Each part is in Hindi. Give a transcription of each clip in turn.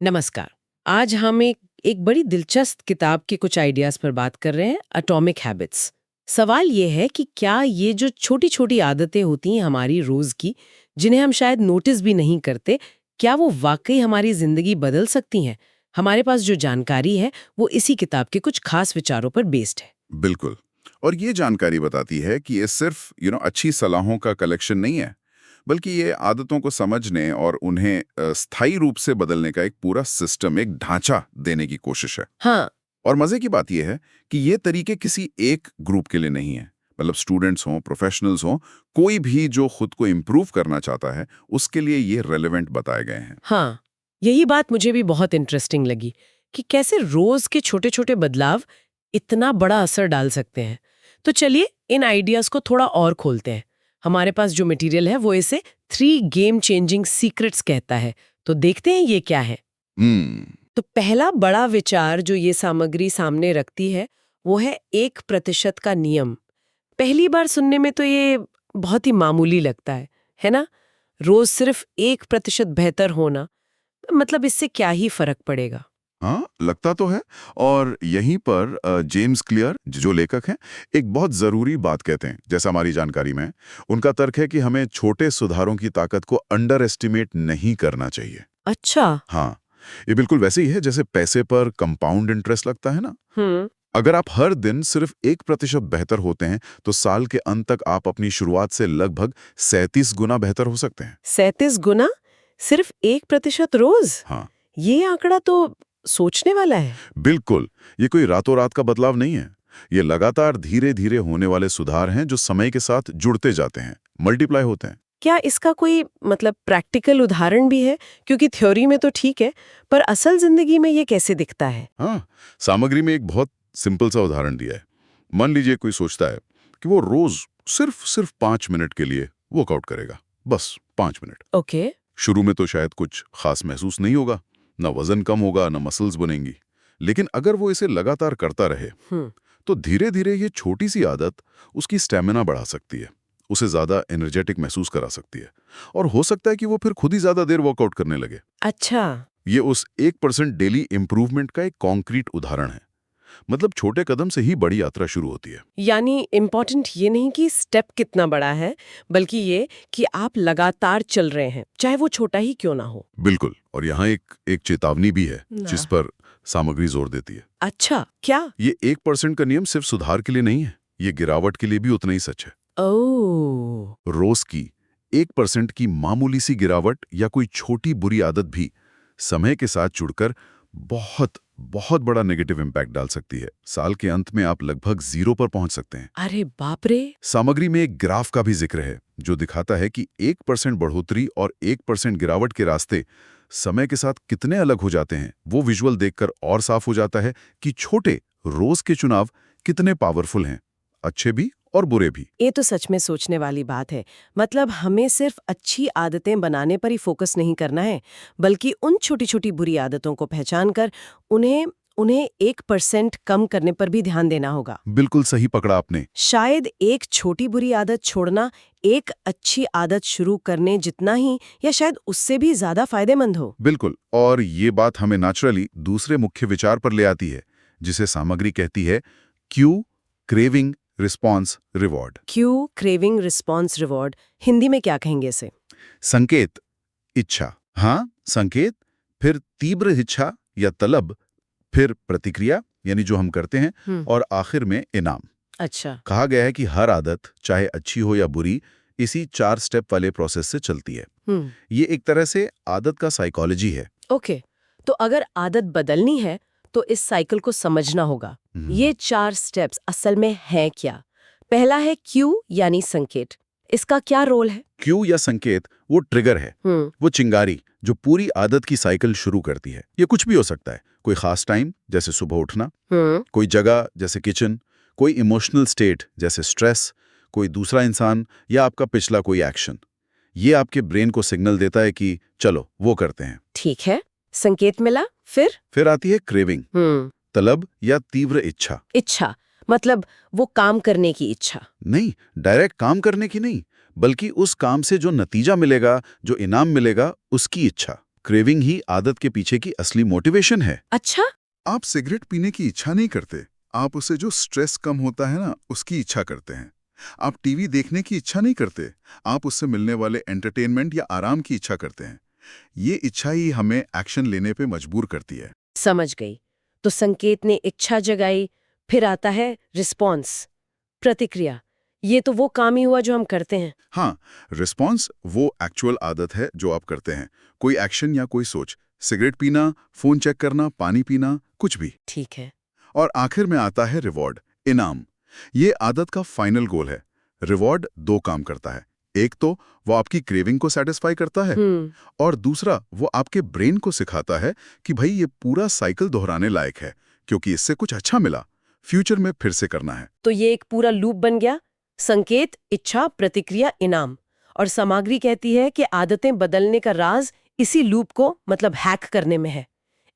नमस्कार। आज हम एक बड़ी दिलचस्प किताब के कुछ आइडियाज पर बात कर रहे हैं, एटॉमिक हैबिट्स। सवाल ये है कि क्या ये जो छोटी छोटी आदतें होती हैं हमारी रोज की, जिन्हें हम शायद नोटिस भी नहीं करते, क्या वो वाकई हमारी जिंदगी बदल सकती हैं? हमारे पास जो जानकारी है वो इसी किताब के कुछ खास विचारों पर बेस्ड है। बिल्कुल। और ये जानकारी बताती है कि ये सिर्फ अच्छी सलाहों का कलेक्शन नहीं है, बल्कि ये आदतों को समझने और उन्हें स्थायी रूप से बदलने का एक पूरा सिस्टम, एक ढांचा देने की कोशिश है। हाँ। और मजे की बात यह है कि ये तरीके किसी एक ग्रुप के लिए नहीं है। मतलब स्टूडेंट्स हों, प्रोफेशनल्स हों, कोई भी जो खुद को इम्प्रूव करना चाहता है, उसके लिए ये रेलेवेंट बताए गए हैं। हाँ, यही बात मुझे भी बहुत इंटरेस्टिंग लगी कि कैसे रोज के छोटे छोटे बदलाव इतना बड़ा असर डाल सकते हैं। तो चलिए इन आइडियाज को थोड़ा और खोलते हैं। हमारे पास जो मटेरियल है वो इसे 3 गेम चेंजिंग सीक्रेट्स कहता है। तो देखते हैं ये क्या है। हम्म। तो पहला बड़ा विचार जो ये सामग्री सामने रखती है वो है 1% का नियम। पहली बार सुनने में तो ये बहुत ही मामूली लगता है ना? रोज सिर्फ 1% बेहतर होना, मतलब इससे क्या ही फर्क पड़ेगा। हाँ, लगता तो है। और यहीं पर जेम्स क्लियर जो लेखक हैं, एक बहुत ज़रूरी बात कहते हैं, जैसा हमारी जानकारी में है। उनका तर्क है कि हमें छोटे सुधारों की ताकत को अंडर एस्टिमेट नहीं करना चाहिए। अच्छा। हाँ, ये बिल्कुल वैसे ही है जैसे पैसे पर कंपाउंड इंटरेस्ट लगता है ना। हम्म। अगर आप हर दिन सिर्फ 1% बेहतर होते हैं, तो साल के अंत तक आप अपनी शुरुआत से लगभग 37 गुना बेहतर हो सकते हैं। 37 गुना? सिर्फ 1% रोज? हाँ, ये आंकड़ा तो सोचने वाला है। बिल्कुल। ये कोई रातों रात का बदलाव नहीं है। ये लगातार धीरे धीरे होने वाले सुधार हैं जो समय के साथ जुड़ते जाते हैं, मल्टीप्लाई होते हैं। क्या इसका कोई मतलब प्रैक्टिकल उदाहरण भी है? क्योंकि थ्योरी में तो ठीक है, पर असल जिंदगी में ये कैसे दिखता है? हाँ, सामग्री में एक बहुत सिंपल सा उदाहरण दिया है। मान लीजिए कोई सोचता है कि वो रोज सिर्फ 5 मिनट के लिए वर्कआउट करेगा, बस 5 मिनट। ओके। शुरू में तो शायद कुछ खास महसूस नहीं होगा, ना वजन कम होगा, ना मसल्स बनेंगी। लेकिन अगर वो इसे लगातार करता रहे, हम्म। तो धीरे धीरे ये छोटी सी आदत उसकी स्टेमिना बढ़ा सकती है, उसे ज्यादा एनर्जेटिक महसूस करा सकती है। और हो सकता है कि वो फिर खुद ही ज्यादा देर वर्कआउट करने लगे। अच्छा। ये उस 1% डेली इंप्रूवमेंट का एक कॉन्क्रीट उदाहरण है। मतलब छोटे कदम से ही बड़ी यात्रा शुरू होती है। यानी इम्पोर्टेंट ये नहीं कि स्टेप कितना बड़ा है, बल्कि ये कि आप लगातार चल रहे हैं, चाहे वो छोटा ही क्यों ना हो। बिल्कुल। और यहाँ एक एक चेतावनी भी है जिस ना। पर सामग्री जोर देती है। अच्छा, क्या? ये 1% का नियम सिर्फ सुधार के लिए नहीं है, ये गिरावट के लिए भी उतना ही सच है। ओह। रोज की 1% की मामूली सी गिरावट या कोई छोटी बुरी आदत भी समय के साथ जुड़कर बहुत बहुत बड़ा नेगेटिव इम्पैक्ट डाल सकती है। साल के अंत में आप लगभग 0 पर पहुंच सकते हैं। अरे बाप रे। सामग्री में एक ग्राफ का भी जिक्र है जो दिखाता है कि 1% बढ़ोतरी और 1% गिरावट के रास्ते समय के साथ कितने अलग हो जाते हैं। वो विजुअल देखकर और साफ हो जाता है कि छोटे रोज के चुनाव कितने पावरफुल हैं, अच्छे भी और बुरे भी। ये तो सच में सोचने वाली बात है। मतलब हमें सिर्फ अच्छी आदतें बनाने पर ही फोकस नहीं करना है, बल्कि उन छोटी छोटी बुरी आदतों को पहचान कर उन्हें उन्हें 1% कम करने पर भी ध्यान देना होगा। बिल्कुल सही पकड़ा आपने। शायद एक छोटी बुरी आदत छोड़ना एक अच्छी आदत शुरू करने जितना ही या शायद उससे भी ज्यादा फायदेमंद हो। बिल्कुल। और ये बात हमें नेचुरली दूसरे मुख्य विचार पर ले आती है, जिसे सामग्री कहती है Q, craving, response, reward. Q, craving, response, reward. Hindi में क्या कहेंगे इसे? संकेत, इच्छा। हाँ, संकेत, फिर तीव्र इच्छा या तलब, फिर प्रतिक्रिया यानी जो हम करते हैं, और आखिर में इनाम। अच्छा। कहा गया है कि हर आदत, चाहे अच्छी हो या बुरी, इसी 4 स्टेप वाले प्रोसेस से चलती है। ये एक तरह से आदत का साइकोलॉजी है। ओके। तो अगर आदत बदलनी है तो इस साइकिल को समझना होगा। ये 4 स्टेप्स असल में हैं क्या? पहला है क्यू यानी संकेत। इसका क्या रोल है? क्यू या संकेत वो ट्रिगर है, वो चिंगारी जो पूरी आदत की साइकिल शुरू करती है। ये कुछ भी हो सकता है, कोई खास टाइम जैसे सुबह उठना, कोई जगह जैसे किचन, कोई इमोशनल स्टेट जैसे स्ट्रेस, कोई दूसरा इंसान या आपका पिछला कोई एक्शन। ये आपके ब्रेन को सिग्नल देता है कि चलो वो करते हैं। ठीक है, संकेत मिला, फिर आती है क्रेविंग, तलब या तीव्र इच्छा। इच्छा मतलब वो काम करने की इच्छा? नहीं, डायरेक्ट काम करने की नहीं, बल्कि उस काम से जो नतीजा मिलेगा, जो इनाम मिलेगा, उसकी इच्छा। क्रेविंग ही आदत के पीछे की असली मोटिवेशन है। अच्छा। आप सिगरेट पीने की इच्छा नहीं करते, आप उससे जो स्ट्रेस कम होता है ना, उसकी इच्छा करते हैं। आप टीवी देखने की इच्छा नहीं करते, आप उससे मिलने वाले एंटरटेनमेंट या आराम की इच्छा करते हैं। ये इच्छा ही हमें एक्शन लेने पे मजबूर करती है। समझ गई। तो संकेत ने इच्छा जगाई, फिर आता है रिस्पॉन्स, प्रतिक्रिया। ये तो वो काम ही हुआ जो हम करते हैं। हाँ, रिस्पॉन्स वो एक्चुअल आदत है जो आप करते हैं। कोई एक्शन या कोई सोच, सिगरेट पीना, फोन चेक करना, पानी पीना, कुछ भी। ठीक है। और आखिर में आता है रिवॉर्ड, इनाम। ये आदत का फाइनल गोल है। रिवॉर्ड दो काम करता है। एक तो वो आपकी क्रेविंग को सेटिस्फाई करता है, और दूसरा वो आपके ब्रेन को सिखाता है कि भाई ये पूरा साइकिल दोहराने लायक है, क्योंकि इससे कुछ अच्छा मिला, फ्यूचर में फिर से करना है। तो ये एक पूरा लूप बन गया। संकेत, इच्छा, प्रतिक्रिया, इनाम। और सामग्री कहती है कि आदतें बदलने का राज इसी लूप को मतलब हैक करने में है।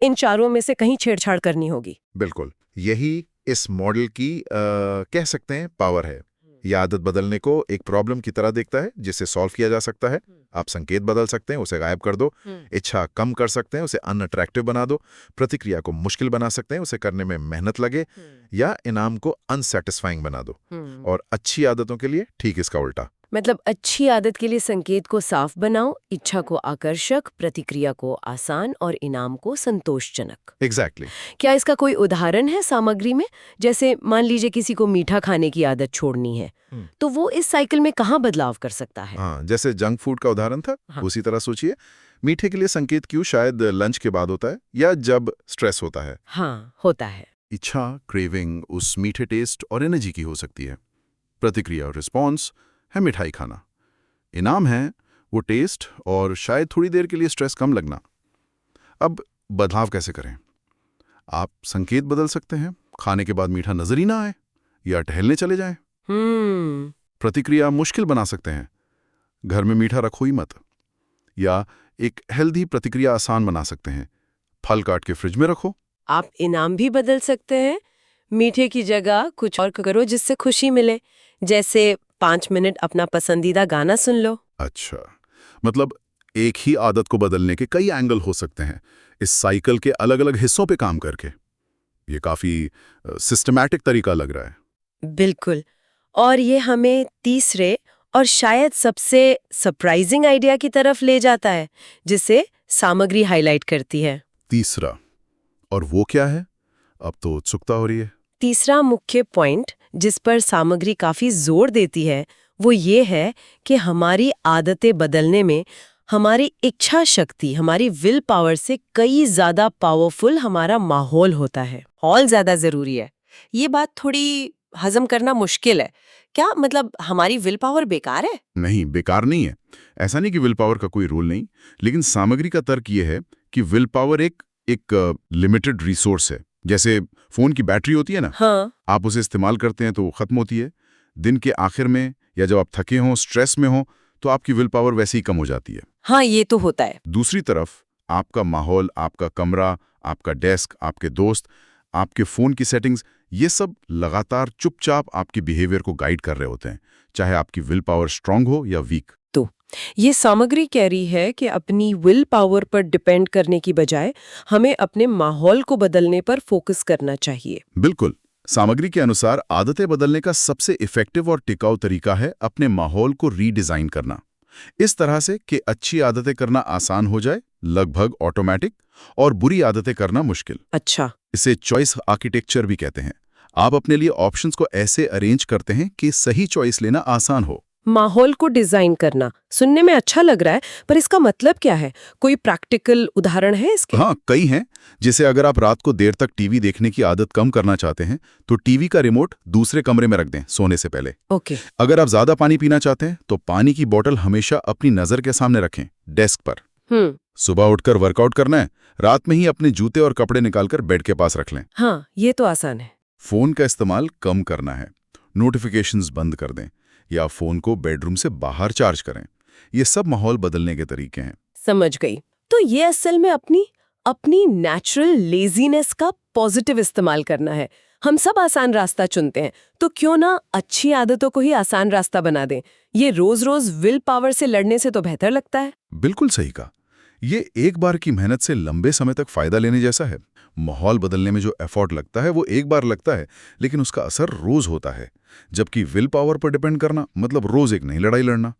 इन चारों में से कहीं छेड़छाड़ करनी होगी। बिल्कुल, यही इस मॉडल की कह सकते हैं पावर है। ये आदत बदलने को एक प्रॉब्लम की तरह देखता है जिसे सॉल्व किया जा सकता है। आप संकेत बदल सकते हैं, उसे गायब कर दो। इच्छा कम कर सकते हैं, उसे अनअट्रैक्टिव बना दो। प्रतिक्रिया को मुश्किल बना सकते हैं, उसे करने में मेहनत लगे। या इनाम को अनसेटिस्फाइंग बना दो। और अच्छी आदतों के लिए ठीक इसका उल्टा। मतलब अच्छी आदत के लिए संकेत को साफ बनाओ, इच्छा को आकर्षक, प्रतिक्रिया को आसान और इनाम को संतोषजनक। एग्जैक्टली। क्या इसका कोई उदाहरण है सामग्री में? जैसे मान लीजिए किसी को मीठा खाने की आदत छोड़नी है, तो वो इस साइकिल में कहाँ बदलाव कर सकता है? हाँ, जैसे जंक फूड का उदाहरण था, उसी तरह सोचिए। मीठे के लिए संकेत क्यों शायद लंच के बाद होता है या जब स्ट्रेस होता है। हाँ, होता है। इच्छा, क्रेविंग उस मीठे टेस्ट और एनर्जी की हो सकती है। प्रतिक्रिया और रिस्पॉन्स है मिठाई खाना। इनाम है वो टेस्ट और शायद थोड़ी देर के लिए स्ट्रेस कम लगना। अब बदलाव कैसे करें? आप संकेत बदल सकते हैं, खाने के बाद मीठा नजर ही ना आए, या टहलने चले जाएं। प्रतिक्रिया मुश्किल बना सकते हैं, घर में मीठा रखो ही मत। या एक हेल्दी प्रतिक्रिया आसान बना सकते हैं, फल काट के फ्रिज में रखो। आप इनाम भी बदल सकते हैं, मीठे की जगह कुछ और करो जिससे खुशी मिले। जैसे 5 मिनट अपना पसंदीदा गाना सुन लो। अच्छा, मतलब एक ही आदत को बदलने के कई एंगल हो सकते हैं, इस साइकिल के अलग अलग हिस्सों पे काम करके। ये काफी सिस्टमैटिक तरीका लग रहा है। बिल्कुल। और ये हमें तीसरे और शायद सबसे सरप्राइजिंग आइडिया की तरफ ले जाता है, जिसे सामग्री हाईलाइट करती है। तीसरा, और वो क्या है? अब तो उत्सुकता हो रही है। तीसरा मुख्य पॉइंट जिस पर सामग्री काफी जोर देती है वो ये है कि हमारी आदतें बदलने में हमारी इच्छा शक्ति, हमारी विल पावर से कई ज्यादा पावरफुल हमारा माहौल होता है। माहौल ज्यादा जरूरी है। ये बात थोड़ी हजम करना मुश्किल है। क्या मतलब हमारी विल पावर बेकार है? नहीं, बेकार नहीं है। ऐसा नहीं कि विल पावर का कोई रोल नहीं, लेकिन सामग्री का तर्क ये है कि विल पावर एक लिमिटेड रिसोर्स है। जैसे फोन की बैटरी होती है ना, हाँ। आप उसे इस्तेमाल करते हैं तो वो खत्म होती है। दिन के आखिर में या जब आप थके हों, स्ट्रेस में हो, तो आपकी विल पावर वैसे ही कम हो जाती है। हाँ, ये तो होता है। दूसरी तरफ आपका माहौल, आपका कमरा, आपका डेस्क, आपके दोस्त, आपके फोन की सेटिंग्स, ये सब लगातार चुपचाप आपके बिहेवियर को गाइड कर रहे होते हैं, चाहे आपकी विल पावर स्ट्रांग हो या वीक। तो ये सामग्री कह रही है कि अपनी विल पावर पर डिपेंड करने की बजाय हमें अपने माहौल को बदलने पर फोकस करना चाहिए। बिल्कुल। सामग्री के अनुसार आदतें बदलने का सबसे इफेक्टिव और टिकाऊ तरीका है अपने माहौल को रीडिजाइन करना, इस तरह से कि अच्छी आदतें करना आसान हो जाए, लगभग ऑटोमेटिक, और बुरी आदतें करना मुश्किल। अच्छा। इसे चॉइस आर्किटेक्चर भी कहते हैं। आप अपने लिए ऑप्शंस को ऐसे अरेंज करते हैं कि सही चॉइस लेना आसान हो। माहौल को डिजाइन करना सुनने में अच्छा लग रहा है, पर इसका मतलब क्या है? कोई प्रैक्टिकल उदाहरण है इसके? हाँ, कई हैं। जैसे अगर आप रात को देर तक टीवी देखने की आदत कम करना चाहते हैं, तो टीवी का रिमोट दूसरे कमरे में रख दें सोने से पहले। ओके। अगर आप ज्यादा पानी पीना चाहते हैं, तो पानी की बोतल हमेशा अपनी नजर के सामने रखें, डेस्क पर। सुबह उठकर वर्कआउट करना है, रात में ही अपने जूते और कपड़े निकालकर बेड के पास रख लें। हाँ, ये तो आसान है। फोन का इस्तेमाल कम करना है, नोटिफिकेशंस बंद कर दें, या फोन को बेडरूम से बाहर चार्ज करें। ये सब माहौल बदलने के तरीके हैं। समझ गई। तो ये असल में अपनी नेचुरल लेजीनेस का पॉजिटिव इस्तेमाल करना है। हम सब आसान रास्ता चुनते हैं, तो क्यों ना अच्छी आदतों को ही आसान रास्ता बना दें। ये रोज रोज विल पावर से लड़ने से तो बेहतर लगता है। बिल्कुल सही कहा। ये एक बार की मेहनत से लंबे समय तक फायदा लेने जैसा है। माहौल बदलने में जो एफर्ट लगता है वो एक बार लगता है, लेकिन उसका असर रोज होता है। जबकि विल पावर पर डिपेंड करना मतलब रोज एक नई लड़ाई लड़ना।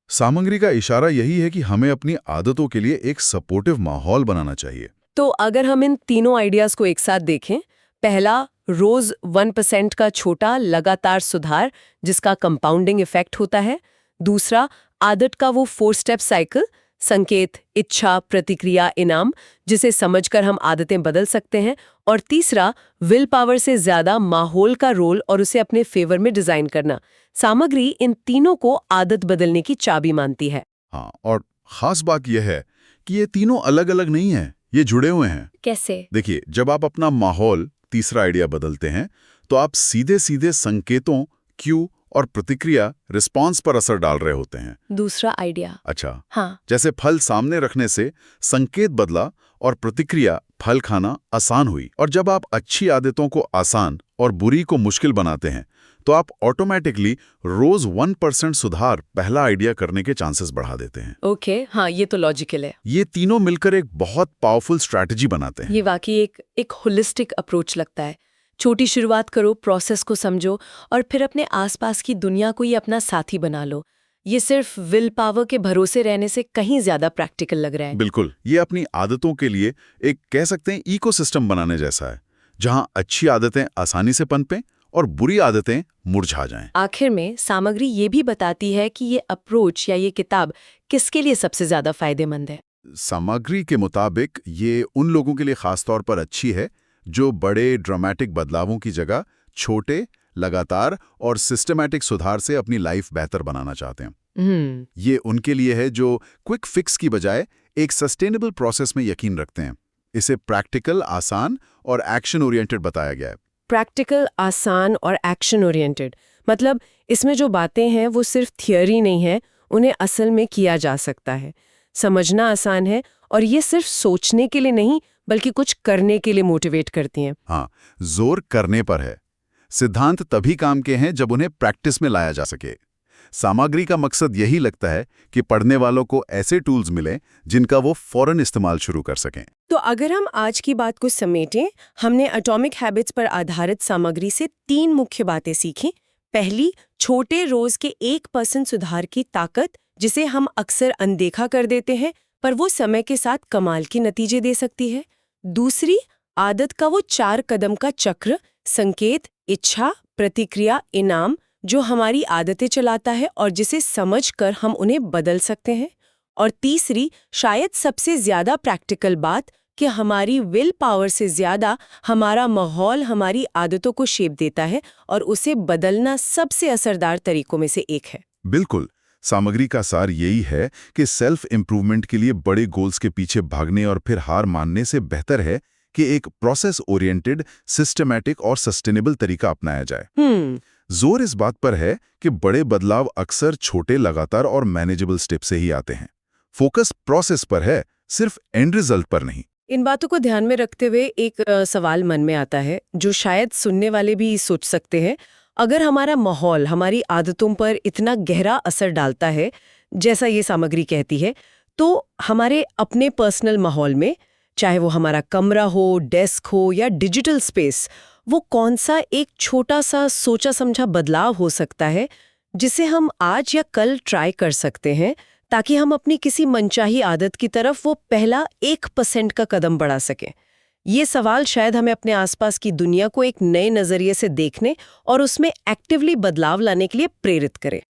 सामग्री का इशारा यही है कि हमें अपनी आदतों के लिए एक सपोर्टिव माहौल बनाना चाहिए। तो अगर हम इन तीनों आइडियाज को एक साथ देखें, पहला रोज 1% का छोटा लगातार सुधार जिसका कंपाउंडिंग इफेक्ट होता है, दूसरा आदत का वो 4 स्टेप साइकिल संकेत, इच्छा, प्रतिक्रिया, इनाम जिसे समझकर हम आदतें बदल सकते हैं, और तीसरा विल पावर से ज्यादा माहौल का रोल और उसे अपने फेवर में डिजाइन करना। सामग्री इन तीनों को आदत बदलने की चाबी मानती है। हाँ, और खास बात यह है कि ये तीनों अलग अलग नहीं हैं, ये जुड़े हुए हैं। कैसे? देखिए, जब आप अपना माहौल, तीसरा आइडिया बदलते हैं तो आप सीधे सीधे संकेतों, क्यू और प्रतिक्रिया, रिस्पॉन्स पर असर डाल रहे होते हैं। दूसरा आइडिया? अच्छा, हाँ। जैसे फल सामने रखने से संकेत बदला और प्रतिक्रिया फल खाना आसान हुई। और जब आप अच्छी आदतों को आसान और बुरी को मुश्किल बनाते हैं तो आप ऑटोमेटिकली रोज 1% सुधार पहला आइडिया करने के चांसेस बढ़ा देते हैं। ओके, हाँ, ये तो लॉजिकल है। ये तीनों मिलकर एक बहुत पावरफुल स्ट्रैटेजी बनाते हैं। ये वाकई एक होलिस्टिक अप्रोच लगता है। छोटी शुरुआत करो, प्रोसेस को समझो और फिर अपने आसपास की दुनिया को ही अपना साथी बना लो। ये सिर्फ विल पावर के भरोसे रहने से कहीं ज्यादा प्रैक्टिकल लग रहा है। बिल्कुल, ये अपनी आदतों के लिए एक कह सकते हैं इकोसिस्टम बनाने जैसा है, जहां अच्छी आदतें आसानी से पनपें और बुरी आदतें मुरझा जाएं। आखिर में सामग्री ये भी बताती है कि ये अप्रोच या ये किताब किसके लिए सबसे ज्यादा फायदेमंद है। सामग्री के मुताबिक ये उन लोगों के लिए खासतौर पर अच्छी है जो बड़े ड्रामेटिक बदलावों की जगह छोटे, लगातार और सिस्टमैटिक सुधार से अपनी लाइफ बेहतर बनाना चाहते हैं। ये उनके लिए है जो क्विक फिक्स की बजाय एक सस्टेनेबल प्रोसेस में यकीन रखते हैं। इसे प्रैक्टिकल, आसान और एक्शन ओरिएंटेड बताया गया है। प्रैक्टिकल, आसान और एक्शन ओरिएंटेड मतलब इसमें जो बातें हैं वो सिर्फ थियोरी नहीं है, उन्हें असल में किया जा सकता है। समझना आसान है और ये सिर्फ सोचने के लिए नहीं बल्कि कुछ करने के लिए मोटिवेट करती हैं। हाँ, जोर करने पर है। सिद्धांत तभी काम के हैं जब उन्हें प्रैक्टिस में लाया जा सके। सामग्री का मकसद यही लगता है कि पढ़ने वालों को ऐसे टूल्स मिलें जिनका वो फौरन इस्तेमाल शुरू कर सकें। तो अगर हम आज की बात को समेटें, हमने एटॉमिक हैबिट्स पर आधारित सामग्री से 3 मुख्य बातें सीखी। पहली, छोटे रोज के 1% सुधार की ताकत, जिसे हम अक्सर अनदेखा कर देते हैं पर वो समय के साथ कमाल के नतीजे दे सकती है। दूसरी, आदत का वो 4 कदम का चक्र, संकेत, इच्छा, प्रतिक्रिया, इनाम, जो हमारी आदतें चलाता है और जिसे समझकर हम उन्हें बदल सकते हैं। और तीसरी, शायद सबसे ज्यादा प्रैक्टिकल बात, कि हमारी विल पावर से ज्यादा हमारा माहौल हमारी आदतों को शेप देता है और उसे बदलना सबसे असरदार तरीकों में से एक है। बिल्कुल, सामग्री का सार यही है कि सेल्फ इम्प्रूवमेंट के लिए बड़े गोल्स के पीछे भागने और फिर हार मानने से बेहतर है कि एक प्रोसेस ओरिएंटेड, सिस्टमैटिक और सस्टेनेबल तरीका अपनाया जाए। जोर इस बात पर है कि बड़े बदलाव अक्सर छोटे, लगातार और मैनेजेबल स्टेप से ही आते हैं। फोकस प्रोसेस पर है, सिर्फ एंड रिजल्ट पर नहीं। इन बातों को ध्यान में रखते हुए एक सवाल मन में आता है जो शायद सुनने वाले भी सोच सकते हैं। अगर हमारा माहौल हमारी आदतों पर इतना गहरा असर डालता है जैसा ये सामग्री कहती है, तो हमारे अपने पर्सनल माहौल में, चाहे वो हमारा कमरा हो, डेस्क हो या डिजिटल स्पेस, वो कौन सा एक छोटा सा सोचा समझा बदलाव हो सकता है जिसे हम आज या कल ट्राई कर सकते हैं ताकि हम अपनी किसी मनचाही आदत की तरफ वो पहला 1% का कदम बढ़ा सकें। ये सवाल शायद हमें अपने आसपास की दुनिया को एक नए नजरिए से देखने और उसमें एक्टिवली बदलाव लाने के लिए प्रेरित करे।